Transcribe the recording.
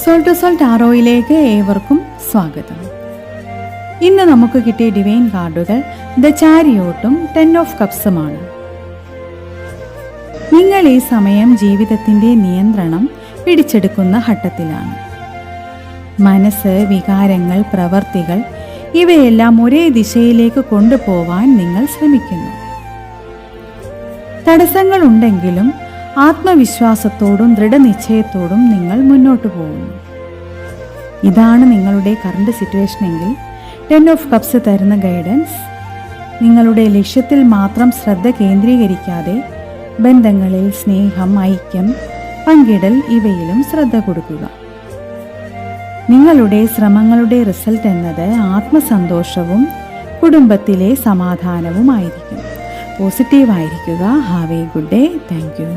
Soul to soul ടാറോയിലേക്ക് ഏവർക്കും സ്വാഗതം. ഇന്ന് നമുക്ക് കിട്ടിയ ഡിവൈൻ കാർഡുകൾ ദ ചാരിയോട്ടും 10 ഓഫ് കപ്സുമാണ്. നിങ്ങൾ ഈ സമയം ജീവിതത്തിൻ്റെ നിയന്ത്രണം പിടിച്ചെടുക്കുന്ന ഘട്ടത്തിലാണ്. മനസ്സ്, വികാരങ്ങൾ, പ്രവർത്തികൾ ഇവയെല്ലാം ഒരേ ദിശയിലേക്ക് കൊണ്ടുപോവാൻ നിങ്ങൾ ശ്രമിക്കുന്നു. തടസ്സങ്ങളുണ്ടെങ്കിലും ആത്മവിശ്വാസത്തോടും ദൃഢനിശ്ചയത്തോടും നിങ്ങൾ മുന്നോട്ട് പോകുന്നു. ഇതാണ് നിങ്ങളുടെ കറണ്ട് സിറ്റുവേഷൻ എങ്കിൽ 10 ഓഫ് കപ്സ് തരുന്ന ഗൈഡൻസ്. നിങ്ങളുടെ ലക്ഷ്യത്തിൽ മാത്രം ശ്രദ്ധ കേന്ദ്രീകരിക്കാതെ ബന്ധങ്ങളിൽ സ്നേഹം, ഐക്യം, പങ്കിടൽ ഇവയിലും ശ്രദ്ധ കൊടുക്കുക. നിങ്ങളുടെ ശ്രമങ്ങളുടെ റിസൾട്ട് എന്നത് ആത്മസന്തോഷവും കുടുംബത്തിലെ സമാധാനവുമായിരിക്കും. പോസിറ്റീവായിരിക്കുക. Have a good day. Thank U.